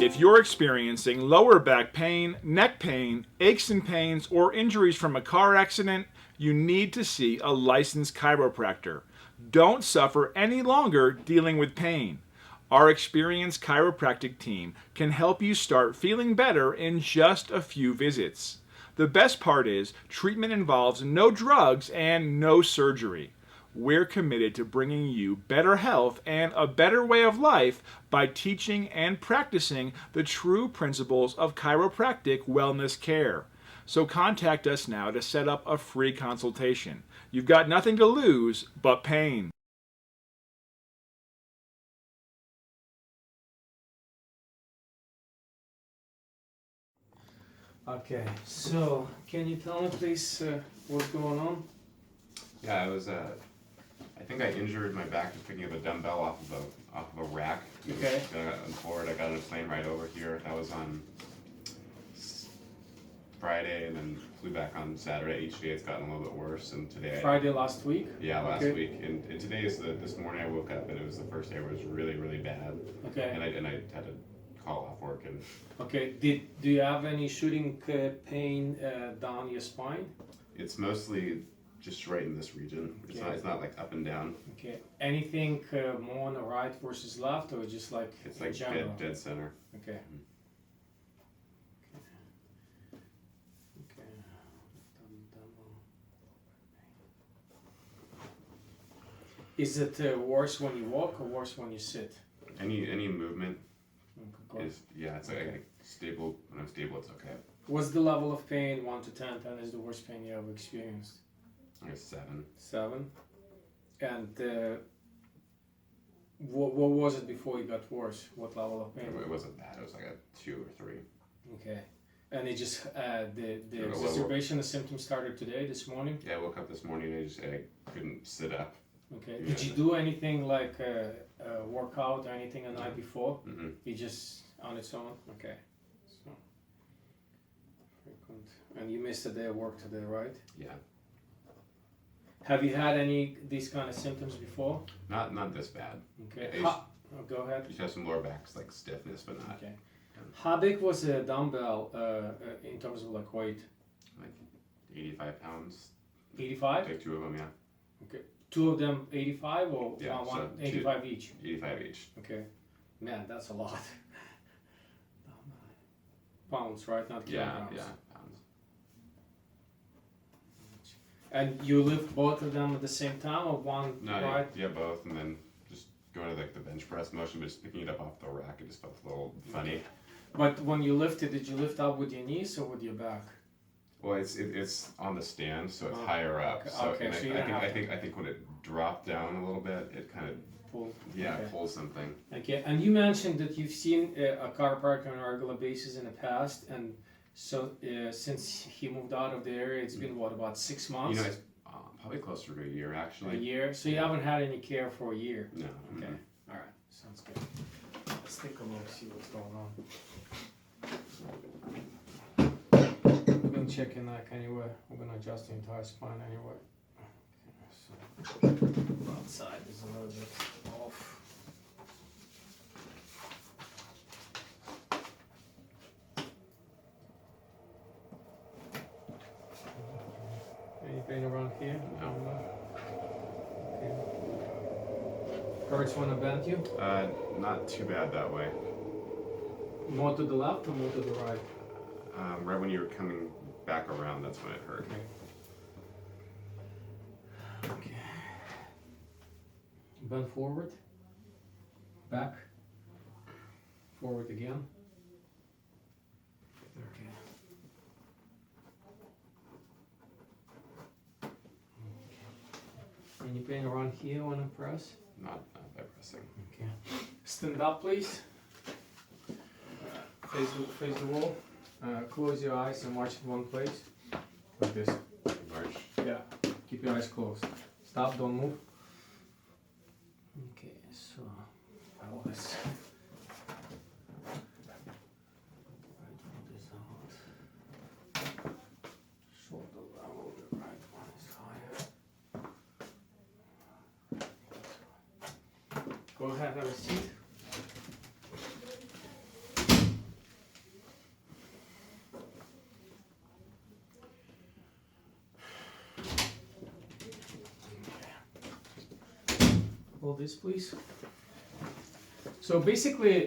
If you're experiencing lower back pain, neck pain, aches and pains, or injuries from a car accident, you need to see a licensed chiropractor. Don't suffer any longer dealing with pain. Our experienced chiropractic team can help you start feeling better in just a few visits. The best part is, treatment involves no drugs and no surgery. We're committed to bringing you better health and a better way of life by teaching and practicing the true principles of chiropractic wellness care. So contact us now to set up a free consultation. You've got nothing to lose but pain. Okay, so can you tell me please what's going on? Yeah, I think I injured my back just picking up a dumbbell off of a rack. Okay. On forward, I got on a plane right over here. That was on Friday, and then flew back on Saturday. Each day it's gotten a little bit worse, and today. Friday last week? Yeah, last week, and today is this morning I woke up and it was the first day where it was really, really bad. Okay. And I had to call off work and. Okay. Do you have any shooting pain down your spine? It's mostly just right in this region. It's not like up and down. Okay. Anything more on the right versus left, or just like it's like general? dead center. Okay. Is it worse when you walk or worse when you sit? Any movement Okay. is it's like Okay. stable. When I'm stable, it's okay. What's the level of pain 1 to 10? 10 is the worst pain you ever experienced. I guess 7. 7. And what was it before it got worse? What level of pain? It wasn't bad. It was like a 2 or 3. Okay. And it just the exacerbation, the symptoms started today, this morning. Yeah, I woke up this morning and I couldn't sit up. Okay. Did you do anything like workout or anything the night before? Mm-hmm. You just on its own? Okay. So frequent. And you missed a day of work today, right? Yeah. Have you had any these kind of symptoms before? Not this bad. Okay. Go ahead. You have some lower back like stiffness, but not. Okay. How big was a dumbbell in terms of like weight? Like 85 pounds. 85? Like 2 of them, yeah. Okay. 2 of them 85 or Yeah, one so 85 each? 85 each. Okay. Man, that's a lot. Pounds, right? Not kilograms. Yeah, pounds. And you lift both of them at the same time or one No, right? yeah, both, and then just going to like the bench press motion, but just picking it up off the rack, it just felt a little funny. But when you lifted, did you lift up with your knees or with your back? Well, it's on the stand, so it's higher up. Okay, So, okay, and so you I think when it dropped down a little bit, it kind of Pull. pulls something. Okay, and you mentioned that you've seen a chiropractor on a regular basis in the past, and so since he moved out of the area, it's been what, about 6 months? You know, it's probably closer to a year actually. A year? So you haven't had any care for a year? No. Okay, Mm-hmm. alright, sounds good. Let's take a look, see what's going on. We're gonna check your neck anyway. We're gonna adjust the entire spine anyway. Okay, so outside is a little bit off. Any pain around here? No. Okay. Hurts when I bend you? Not too bad that way. More to the left or more to the right? Right when you were coming back around, that's when it hurt. Okay. Okay. Bend forward. Back. Forward again. Okay. Any pain around here when I press? Not by pressing. Okay. Stand up, please. Face the wall. Close your eyes and watch in one place. Like this. March. Yeah. Keep your eyes closed. Stop, don't move. Okay, so pelvis. Right foot is out. Shoulder level, the right one is higher. Go ahead, have a seat. hold this, please. So basically,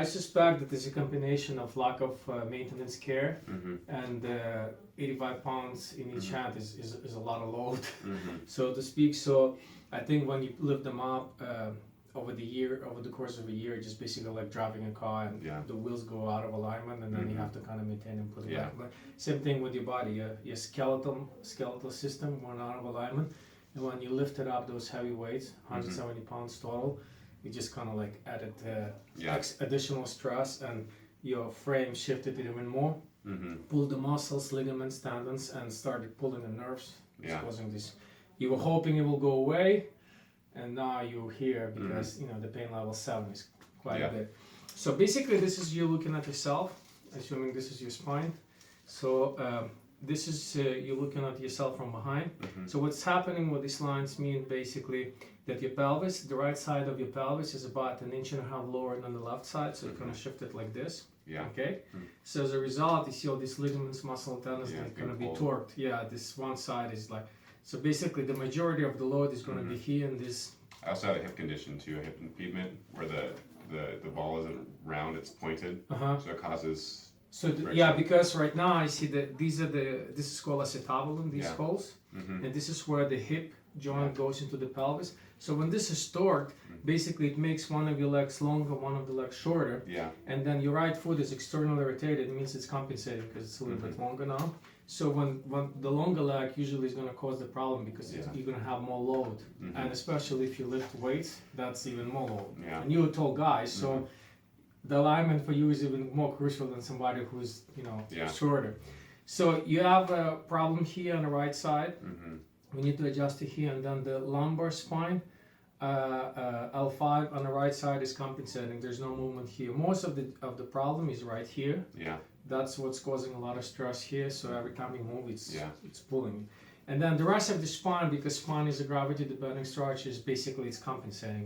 I suspect that there's a combination of lack of maintenance care, and 85 pounds in each hand is a lot of load, so to speak. So I think when you lift them up over the course of a year, just basically like driving a car, and the wheels go out of alignment, and then you have to kind of maintain and put it back. But same thing with your body, your skeletal system went out of alignment, and when you lifted up those heavy weights, 170 pounds total, you just kind of like added additional stress, and your frame shifted it even more, pulled the muscles, ligaments, tendons, and started pulling the nerves, causing this. You were hoping it will go away, and now you're here because the pain level 7 is quite a bit. So basically, this is you looking at yourself, assuming this is your spine. So this is you looking at yourself from behind. So what's happening with these lines mean basically that your pelvis, the right side of your pelvis, is about 1.5 inches lower than the left side. So you're gonna shift it like this. Okay. So as a result, you see all these ligaments, muscle, and tendons that are gonna be torqued. This one side is like. So basically, the majority of the load is going to be here in this. I also had a hip condition too, a hip impediment, where the ball isn't round; it's pointed, so it causes. So because right now I see that this is called acetabulum, these holes, and this is where the hip joint goes into the pelvis. So when this is torqued, basically it makes one of your legs longer, one of the legs shorter, and then your right foot is externally rotated. It means it's compensating because it's a little bit longer now. So when the longer leg usually is going to cause the problem because you're going to have more load, and especially if you lift weights, that's even more load. And you're a tall guy, so the alignment for you is even more crucial than somebody who's shorter. So you have a problem here on the right side. We need to adjust it here, and then the lumbar spine, L5 on the right side is compensating. There's no movement here. Most of the problem is right here. That's what's causing a lot of stress here. So every time you move, it's pulling. And then the rest of the spine, because spine is a gravity-dependent structure, is basically it's compensating.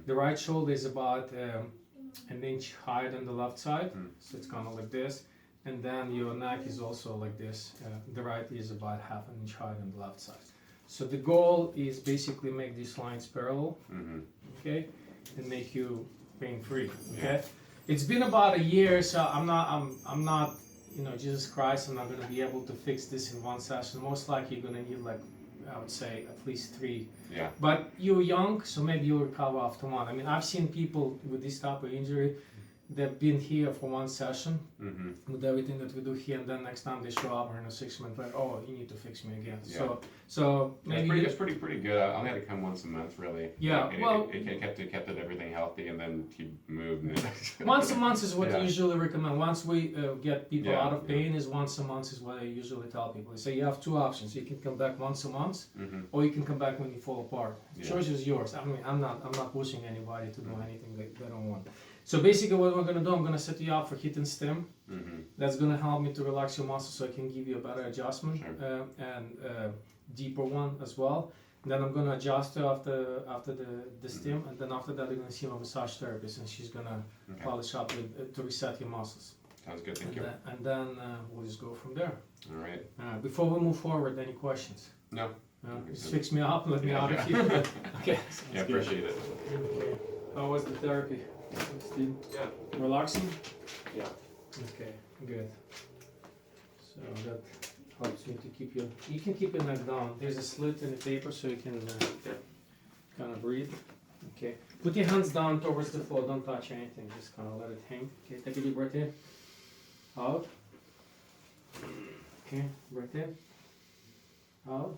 The right shoulder is about 1 inch higher than the left side, so it's kind of like this. And then your neck is also like this. The right is about 1/2 inch higher than the left side. So the goal is basically make these lines parallel, okay, and make you pain-free, okay. It's been about a year, so I'm not, Jesus Christ, I'm not gonna be able to fix this in one session. Most likely you're gonna need like, I would say at least 3. But you're young, so maybe you'll recover after 1. I mean, I've seen people with this type of injury, they've been here for 1 session with everything that we do here, and then next time they show up in a 6 month, like, oh, you need to fix me again. So maybe it's pretty good. I only had to come once a month, really. It kept everything healthy, and then he moved. Once a month is what I usually recommend. Once we get people out of pain, is once a month is what I usually tell people. They say you have 2 options. You can come back once a month, or you can come back when you fall apart. The choice is yours. I mean, I'm not pushing anybody to do anything they don't want. So basically what we're going to do, I'm going to set you up for hit and stim. That's going to help me to relax your muscles so I can give you a better adjustment and deeper one as well. And then I'm going to adjust you after the stim, and then after that you're going to see my massage therapist, and she's going to polish up to reset your muscles. Sounds good, thank you. And then we'll just go from there. All right. Before we move forward, any questions? No. Just fix me up and let me out of here. Okay. Appreciate it. Okay. How was the therapy? Steve? Relaxing? Okay, good. So that helps me to keep you can keep your neck down. There's a slit in the paper so you can kind of breathe. Okay, put your hands down towards the floor, don't touch anything, just kind of let it hang. Okay, take a deep breath in. Out. Okay, breath in. Out.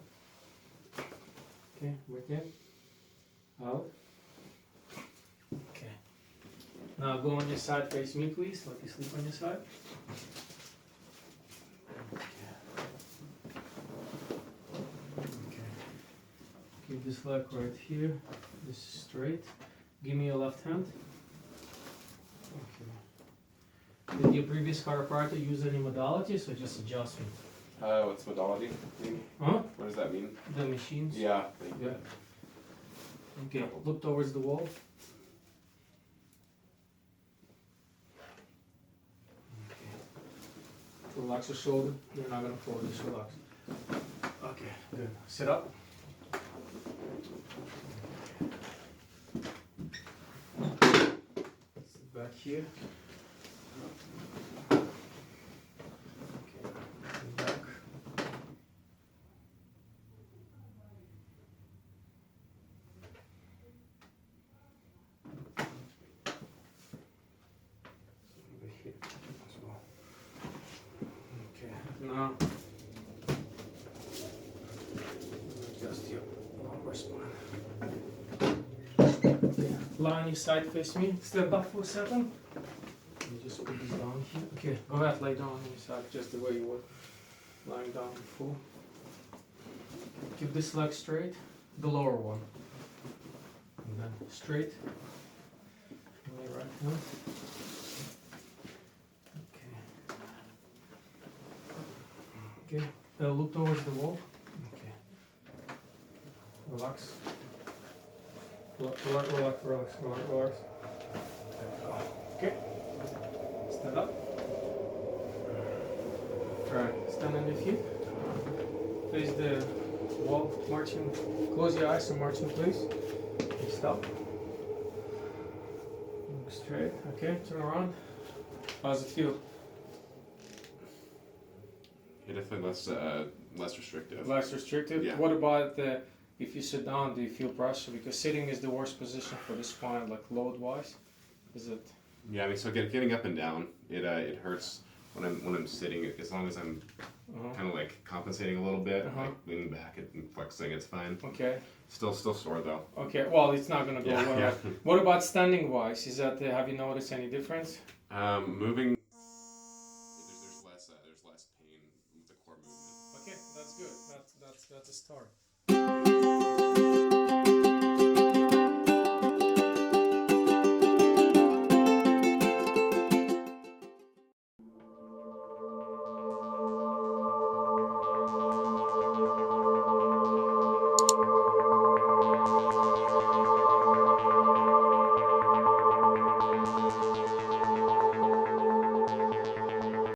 Okay, breath in. Out. Okay. Now go on your side, face me please, let me sleep on your side. Okay. Keep this leg right here, this is straight. Give me your left hand. Okay. Did your previous chiropractor use any modalities or just adjustment? What's modality mean? Huh? What does that mean? The machines? Yeah. Okay, look towards the wall. Relax your shoulder. You're not going to fold, just relax. Okay, good. Sit up. Sit back here. Okay. Back. Over here as well. Okay. Now adjust your lumbar spine. Okay. Lie on your side, face me. Step up for a second. You just put this down here. Okay, go ahead, lay down on your side just the way you were lying down before. Keep this leg straight, the lower one. And then straight. And lay right hand. Okay. Okay, look towards the wall. Okay. Relax. Relax. There we go. Okay. Stand up. Alright, stand on your feet. Face the wall, marching. Close your eyes and march in place. Stop. Look straight. Okay, turn around. How's it feel? Yeah, definitely less restrictive. Less restrictive? Yeah. What about if you sit down, do you feel pressure? Because sitting is the worst position for the spine, like load-wise. Is it? Yeah, I mean, so getting up and down, it hurts when I'm sitting. As long as I'm kind of like compensating a little bit, like leaning back and flexing, it's fine. Okay. Still sore though. Okay. Well, it's not gonna go well. Yeah. What about standing-wise? Is that have you noticed any difference? Moving. There's less pain with the core movement. Okay, that's good. That's a start.